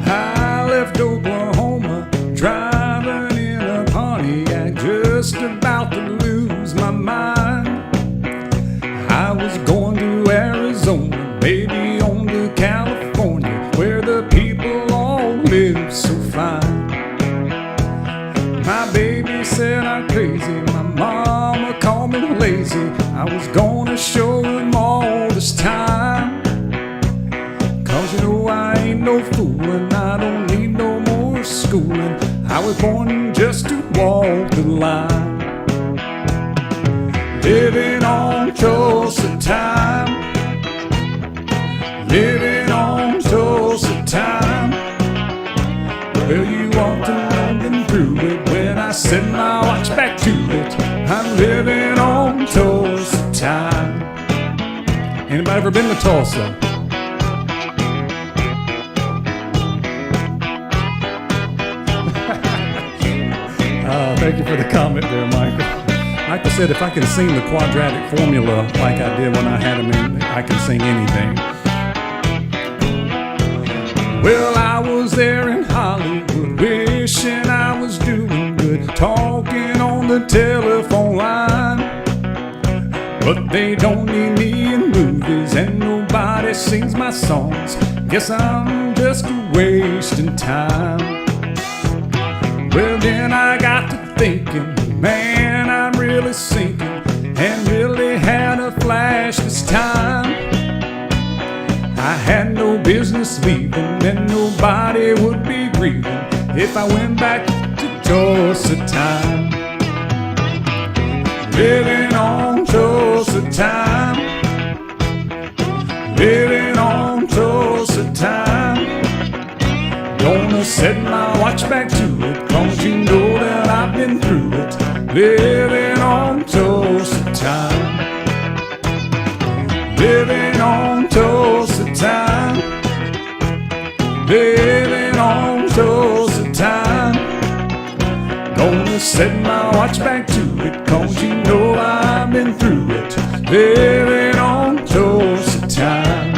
I left Oklahoma, driving in a Pontiac, just about to lose my mind. I was going to Arizona, maybe on to California, where the people all live so fine. My baby said I'm crazy, my mama called me lazy. I was gonna show them all this time. Cause you know I ain't no fool and I don't need no more schooling. I was born just to walk the line. Living on Tulsa time. Living on Tulsa time. Well, you ought to have been through it when I set my watch back to it. I'm living on Tulsa time. Anybody ever been to Tulsa? Thank you for the comment there, Michael. Michael said if I can sing the quadratic formula like I did when I had him in, I can sing anything. Well, I was there in Hollywood, wishing I was doing good, talking on the telephone line. But they don't need me in movies, and nobody sings my songs. Guess I'm just wasting time. Well, then I got to thinking, man, I'm really sinking, and really had a flash this time. I had no business leaving, and nobody would be grieving if I went back to Tulsa time. Living on Tulsa time, living on Tulsa time. Gonna set my watch back to it, 'cause you know that I've been through it. Living on Tulsa time, living on Tulsa time, living on Tulsa time. Gonna set my watch back to it, 'cause you know I've been through it. Living on Tulsa time.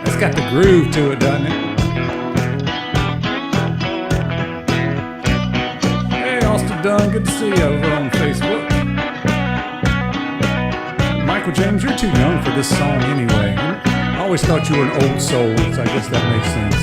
That's got the groove to it, doesn't it? Hey, Austin Dunn, good to see you over on Facebook. Michael James, you're too young for this song anyway. I always thought you were an old soul, so I guess that makes sense.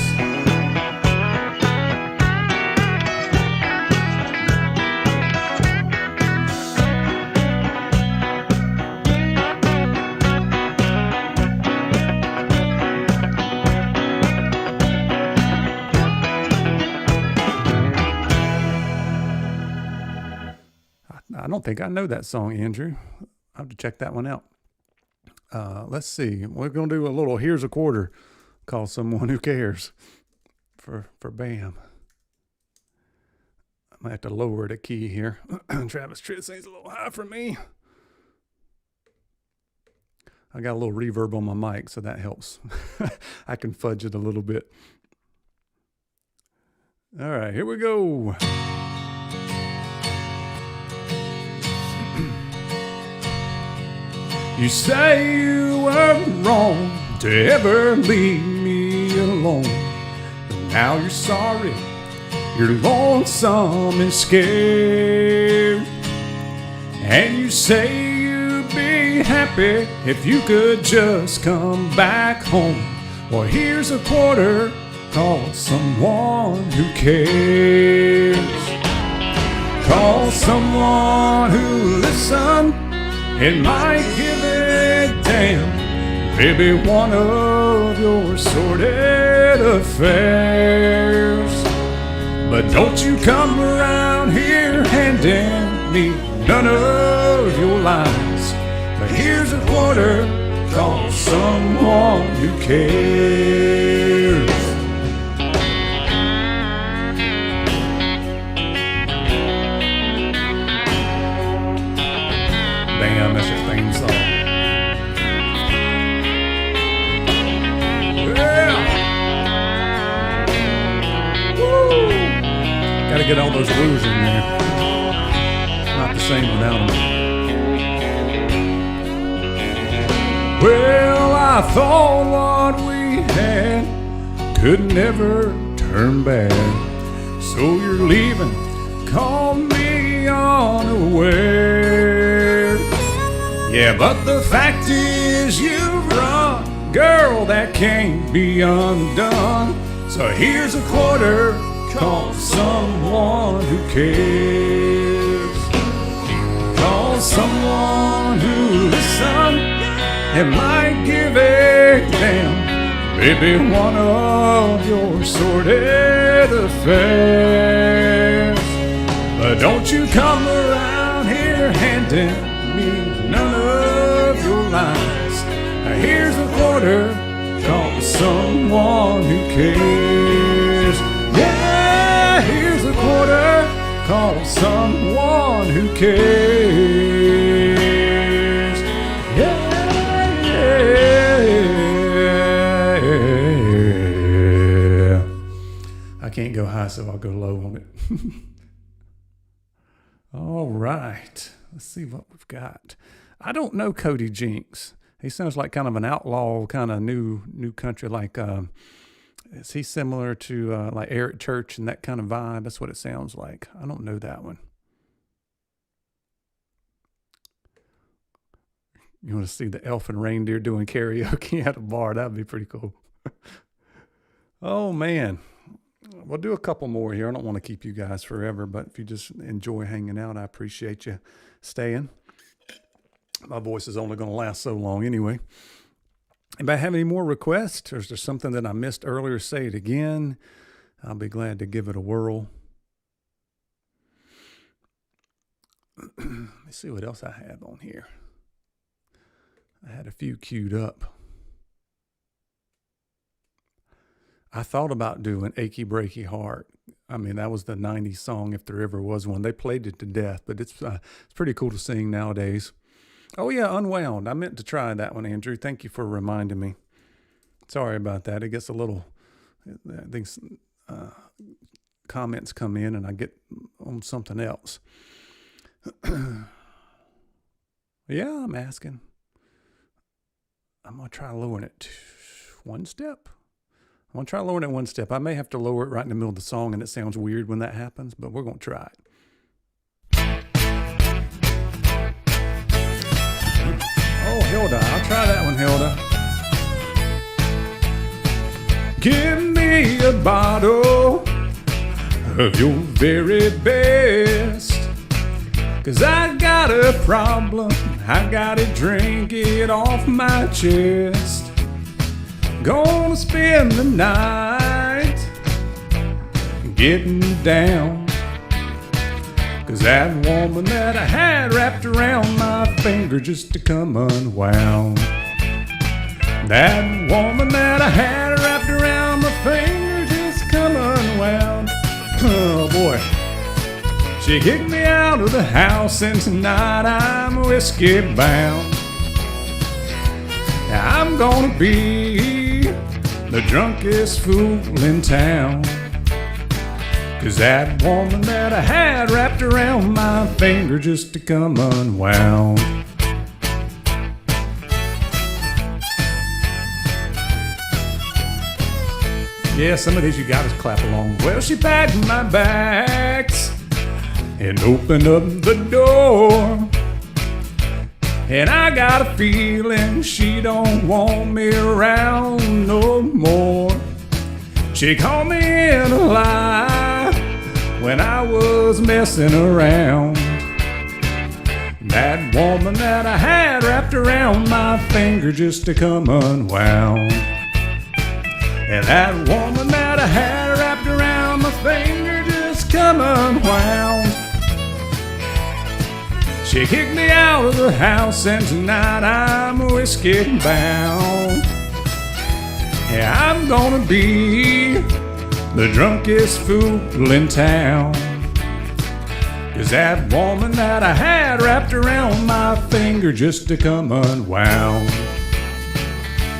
I don't think I know that song, Andrew. I'll have to check that one out. Let's see. We're going to do a little Here's a Quarter, Call Someone Who Cares for Bam. I might have to lower the key here. Travis Tritt sings a little high for me. I got a little reverb on my mic, so that helps. I can fudge it a little bit. All right, here we go. You say you were wrong to ever leave me alone, but now you're sorry, you're lonesome and scared. And you say you'd be happy if you could just come back home. Well, here's a quarter, call someone who cares. Call someone who listens. It might give a damn, maybe one of your sordid affairs. But don't you come around here handing me none of your lies. But here's a quarter, call someone who cares. Bam, that's your theme song. Yeah! Woo! Gotta get all those woos in there. Not the same without them. Well, I thought what we had could never turn bad. So you're leaving, call me unaware. Yeah, but the fact is you've run, girl, that can't be undone. So here's a quarter, call someone who cares. Call someone who listens. It might give a damn, maybe one of your sordid affairs. But don't you come around here handing me none of your lies. Now here's a quarter, call someone who cares. Yeah, here's a quarter, call someone who cares. Yeah. I can't go high, so I'll go low on it. All right. Let's see what we've got. I don't know Cody Jinks. He sounds like kind of an outlaw, kind of new country. Like, is he similar to like Eric Church and that kind of vibe? That's what it sounds like. I don't know that one. You want to see the elf and reindeer doing karaoke at a bar? That'd be pretty cool. Oh man. We'll do a couple more here. I don't want to keep you guys forever, but if you just enjoy hanging out, I appreciate you staying. My voice is only going to last so long anyway. Anybody have any more requests? Or is there something that I missed earlier? Say it again. I'll be glad to give it a whirl. Let me see what else I have on here. I had a few queued up. I thought about doing Achy Breaky Heart. I mean, that was the 90s song if there ever was one. They played it to death, but it's pretty cool to sing nowadays. Oh, yeah, Unwound. I meant to try that one, Andrew. Thank you for reminding me. Sorry about that. It gets a little, I think comments come in and I get on something else. Yeah, I'm asking. I'm going to try lowering it one step. I'm going to try lowering it one step. I may have to lower it right in the middle of the song, and it sounds weird when that happens, but we're going to try it. Oh, Hilda. I'll try that one, Hilda. Give me a bottle of your very best, 'cause I got a problem. I gotta drink it off my chest. Gonna spend the night getting down, 'cause that woman that I had wrapped around my finger just to come unwound. That woman that I had wrapped around my finger just come unwound. Oh boy. She kicked me out of the house and tonight I'm whiskey bound. Now I'm gonna be the drunkest fool in town, 'cause that woman that I had wrapped around my finger just to come unwound. Yeah, some of these you gotta clap along. Well, she packed my bags and opened up the door, and I got a feeling she don't want me around no more. She called me in a lie when I was messing around. That woman that I had wrapped around my finger just to come unwound. And that woman that I had wrapped around my finger just come unwound. She kicked me out of the house and tonight I'm whiskey bound. Yeah, I'm gonna be the drunkest fool in town, 'cause that woman that I had wrapped around my finger just to come unwound.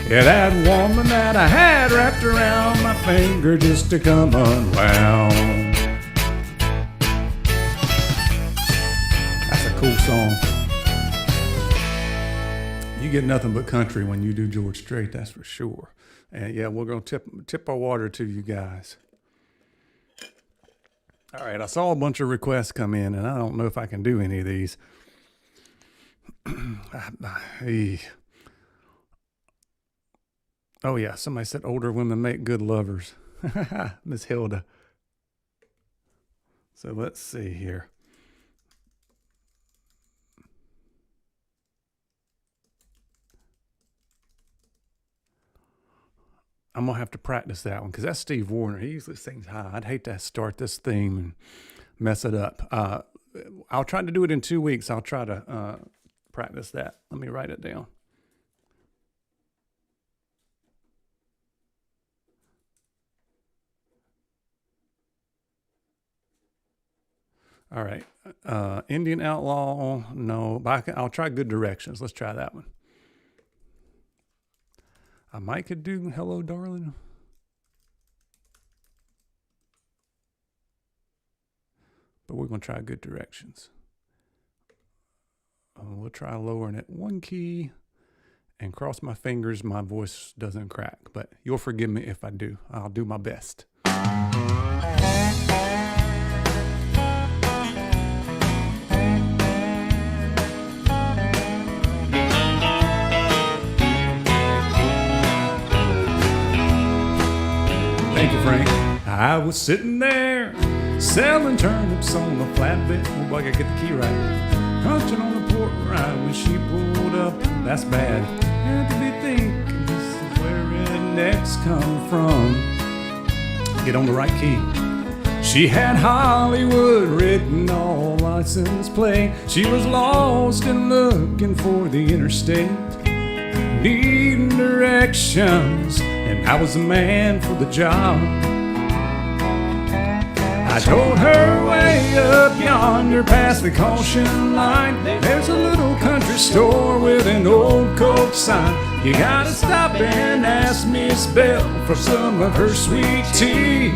Yeah, that woman that I had wrapped around my finger just to come unwound. That's a cool song. You get nothing but country when you do George Strait, that's for sure. And yeah, we're going to tip our water to you guys. All right, I saw a bunch of requests come in, and I don't know if I can do any of these. Oh, yeah, somebody said older women make good lovers. Miss Hilda. So let's see here. I'm going to have to practice that one because that's Steve Warner. He usually sings high. I'd hate to start this theme and mess it up. I'll try to do it in 2 weeks. I'll try to practice that. Let me write it down. All right. Indian Outlaw, no. But I'll try Good Directions. Let's try that one. I might could do Hello, Darling. But we're going to try Good Directions. We'll try lowering it one key and cross my fingers my voice doesn't crack, but you'll forgive me if I do. I'll do my best. Thank you, Frank. I was sitting there selling turnips on the flatbed. Oh boy, I gotta get the key right. Punching on the port right when she pulled up. That's bad. Had to be thinking this is where rednecks come from. Get on the right key. She had Hollywood written all license plate. She was lost and looking for the interstate, needing directions, and I was the man for the job. I told her way up yonder past the caution line, there's a little country store with an old Coke sign. You gotta stop and ask Miss Belle for some of her sweet tea.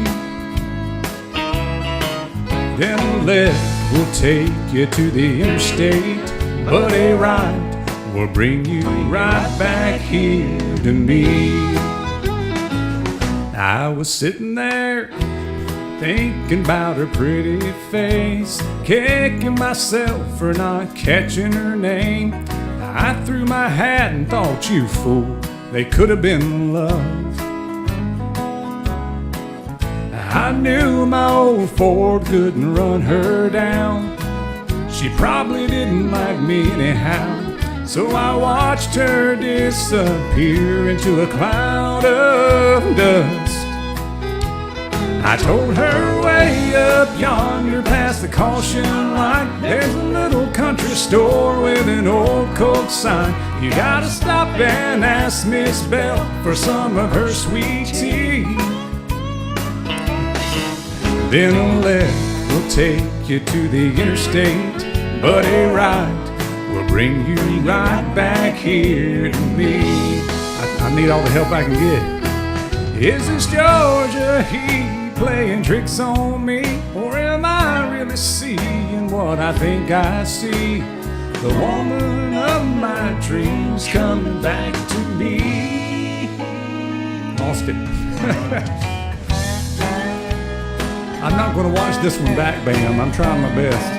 Then a left will take you to the interstate, but a right will bring you right back here to me. I was sitting there thinking about her pretty face, kicking myself for not catching her name. I threw my hat and thought, you fool, they could have been in love. I knew my old Ford couldn't run her down. She probably didn't like me anyhow, so I watched her disappear into a cloud of dust. I told her way up yonder past the caution line, there's a little country store with an old Coke sign. You gotta stop and ask Miss Belle for some of her sweet tea. Then a left will take you to the interstate, but a right will bring you right back here to me. I need all the help I can get. Is this Georgia heat playing tricks on me, or am I really seeing what I think I see? The woman of my dreams coming back to me. Lost it. I'm not going to watch this one back, Bam. I'm trying my best.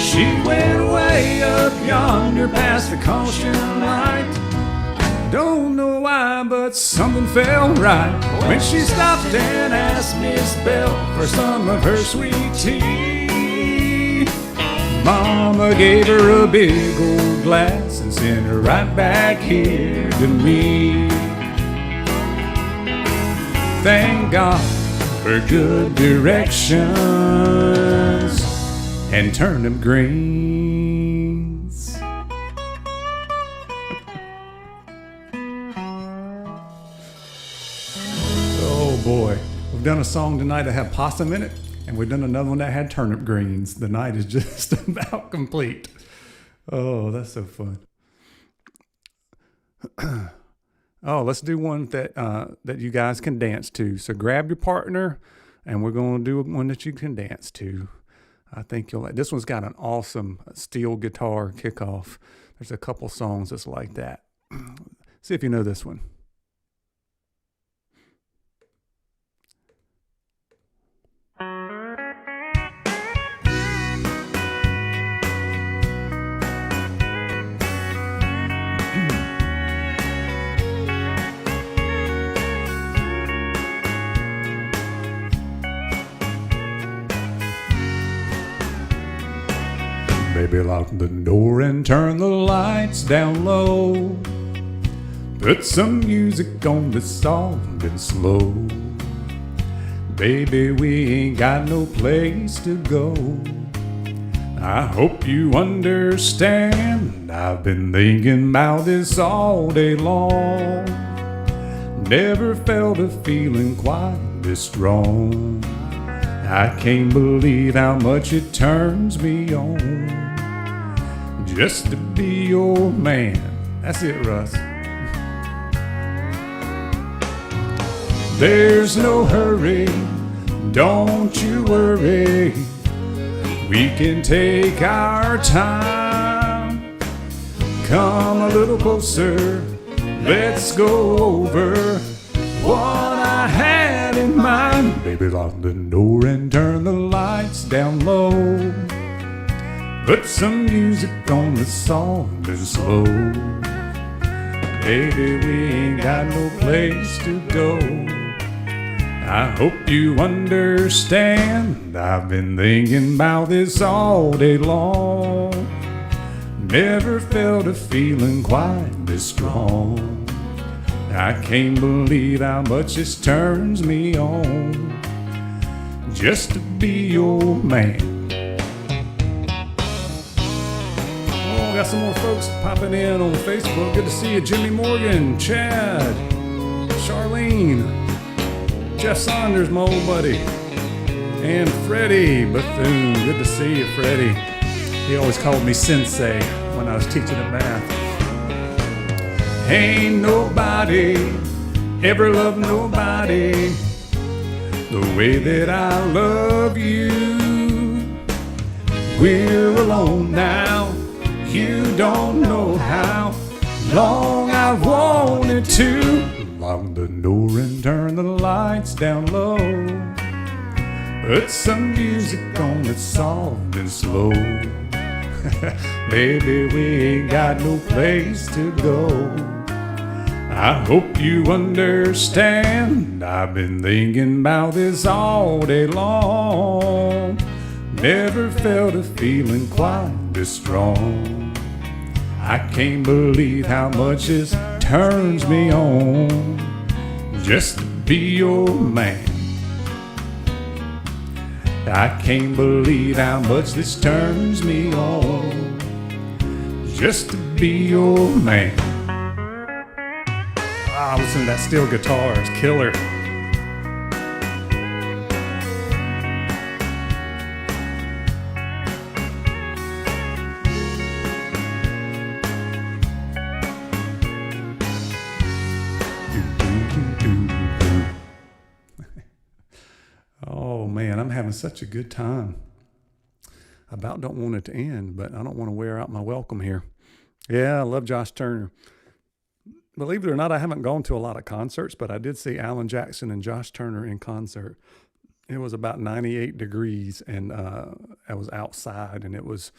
She went way up yonder past the caution light. Don't know why, but something felt right when she stopped and asked Miss Belle for some of her sweet tea. Mama gave her a big old glass and sent her right back here to me. Thank God for good directions and turnip greens. Oh boy, we've done a song tonight that had possum in it, and we've done another one that had turnip greens. The night is just about complete. Oh, that's so fun. Oh, let's do one that that you guys can dance to. So grab your partner, and we're going to do one that you can dance to. I think you'll like. This one's got an awesome steel guitar kickoff. There's a couple songs that's like that. See if you know this one. Baby, lock the door and turn the lights down low. Put some music on that's soft and slow. Baby, we ain't got no place to go. I hope you understand. I've been thinking about this all day long. Never felt a feeling quite this strong. I can't believe how much it turns me on just to be your man. That's it, Russ. There's no hurry, Don't you worry, we can take our time. Come a little closer, let's go over what I had in mind. Baby, lock the door and turn the lights down low. Put some music on that's soft and slow. Baby, we ain't got no place to go. I hope you understand. I've been thinking about this all day long. Never felt a feeling quite this strong. I can't believe how much this turns me on, just to be your man. Oh, got some more folks popping in on Facebook. Good to see you, Jimmy Morgan, Chad, Charlene, Jeff Saunders, my old buddy, and Freddie Bethune. Good to see you, Freddie. He always called me Sensei when I was teaching him math. Ain't nobody ever loved nobody the way that I love you. We're alone now, you don't know how long I've wanted to. Lock the door and turn the lights down low. Put some music on that's soft and slow. Baby, we ain't got no place to go. I hope you understand. I've been thinking about this all day long. Never felt a feeling quite this strong. I can't believe how much this turns me on, just to be your man. I can't believe how much this turns me on, just to be your man. Ah, listen to that steel guitar, it's killer. Oh man, I'm having such a good time. I about don't want it to end, but I don't want to wear out my welcome here. Yeah, I love Josh Turner. Believe it or not, I haven't gone to a lot of concerts, but I did see Alan Jackson and Josh Turner in concert. It was about 98 degrees, and I was outside, and it was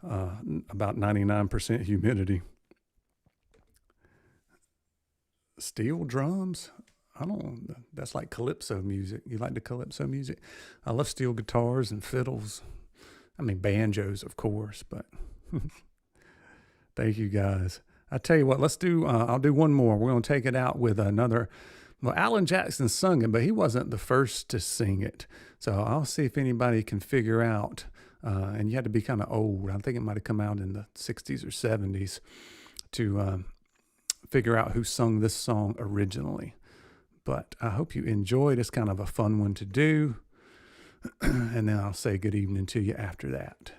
about 99% humidity. Steel drums? That's like calypso music. You like the calypso music? I love steel guitars and fiddles. I mean, banjos, of course, but thank you guys. I tell you what, I'll do one more. We're going to take it out with another. Well, Alan Jackson sung it, but he wasn't the first to sing it. So I'll see if anybody can figure out, and you had to be kind of old. I think it might have come out in the 60s or 70s to figure out who sung this song originally. But I hope you enjoyed. It's kind of a fun one to do. And then I'll say good evening to you after that.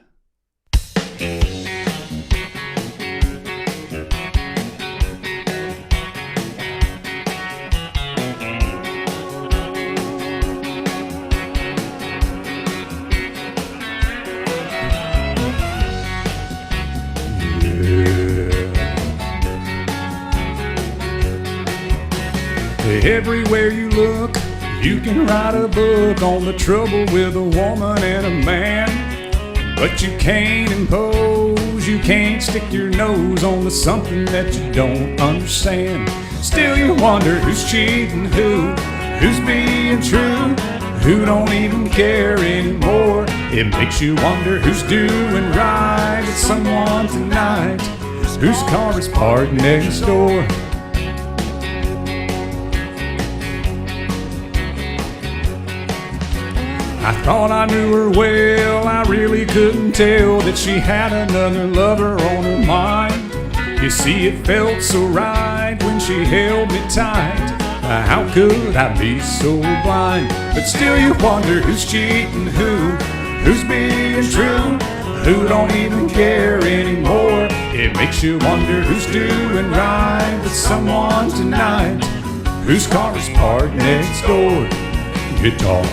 Everywhere you look, you can write a book on the trouble with a woman and a man. But you can't impose, you can't stick your nose on the something that you don't understand. Still you wonder who's cheating who's being true, who don't even care anymore. It makes you wonder who's doing right with someone tonight, whose car is parked next door. I thought I knew her well, I really couldn't tell that she had another lover on her mind. You see, it felt so right when she held me tight. How could I be so blind? But still you wonder who's cheating who's being true, who don't even care anymore. It makes you wonder who's doing right with someone tonight, whose car is parked next door. Guitar.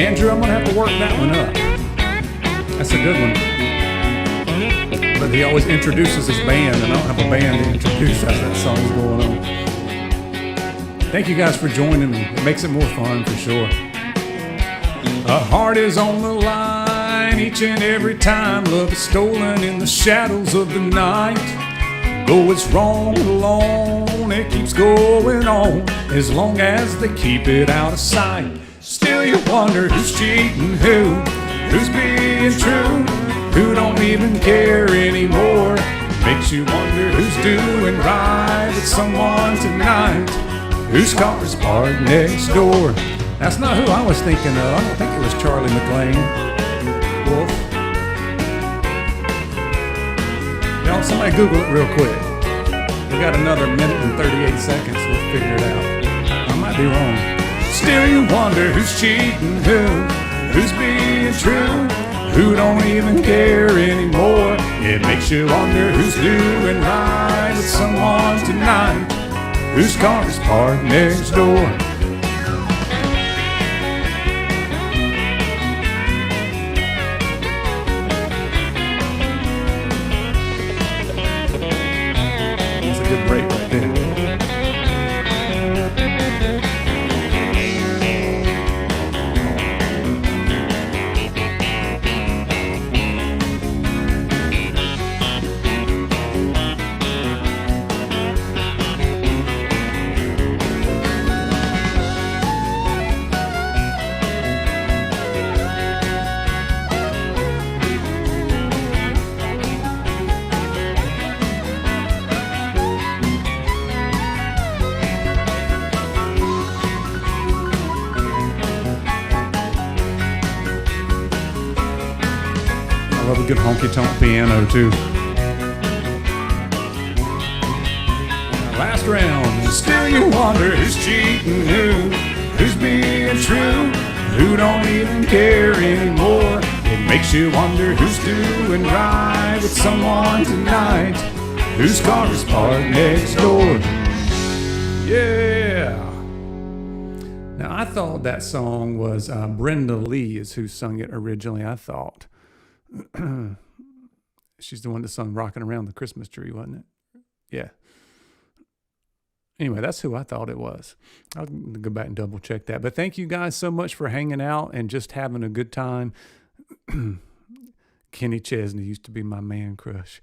Andrew, I'm going to have to work that one up. That's a good one. But he always introduces his band, and I don't have a band to introduce as that song's going on. Thank you guys for joining me. It makes it more fun for sure. A heart is on the line each and every time. Love is stolen in the shadows of the night. Go, it's wrong alone, it keeps going on as long as they keep it out of sight. Still you wonder who's cheating who's being true, who don't even care anymore. Makes you wonder who's doing right with someone tonight, whose car's parked next door. That's not who I was thinking of. I don't think it was Charlie McLean. Wolf. Y'all, somebody Google it real quick. We got another minute and 38 seconds. We'll figure it out. I might be wrong. Still you wonder who's cheating who's being true, who don't even care anymore. It makes you wonder who's doing right with someone tonight, whose car is parked next door. That's a good break right there. I love a good honky-tonk piano too. Last round. Still you wonder who's cheating who's being true, who don't even care anymore. It makes you wonder who's doing right with someone tonight, whose car is parked next door. Yeah. Now I thought that song was Brenda Lee is who sung it originally. I thought. She's the one that sung Rocking Around the Christmas Tree, wasn't it? Yeah. Anyway, that's who I thought it was. I'll go back and double check that. But thank you guys so much for hanging out and just having a good time. Kenny Chesney used to be my man crush.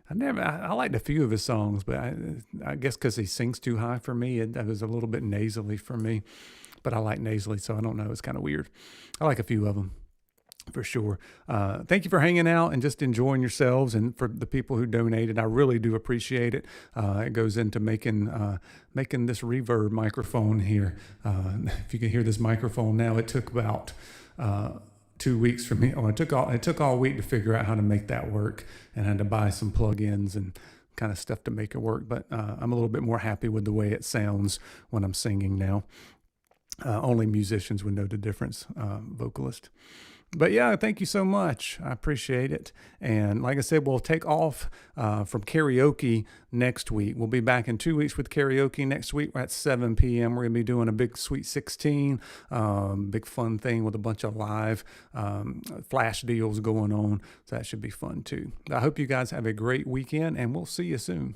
I liked a few of his songs, but I guess because he sings too high for me, it was a little bit nasally for me. But I like nasally, so I don't know. It's kind of weird. I like a few of them. For sure. Thank you for hanging out and just enjoying yourselves, and for the people who donated, I really do appreciate it. It goes into making this reverb microphone here. If you can hear this microphone now, it took about 2 weeks for me. It took all week to figure out how to make that work, and I had to buy some plugins and kind of stuff to make it work. But I'm a little bit more happy with the way it sounds when I'm singing now. Only musicians would know the difference, vocalist. But yeah, thank you so much. I appreciate it. And like I said, we'll take off from karaoke next week. We'll be back in 2 weeks with karaoke next week at 7 p.m. We're going to be doing a big Sweet 16, big fun thing with a bunch of live flash deals going on. So that should be fun too. I hope you guys have a great weekend, and we'll see you soon.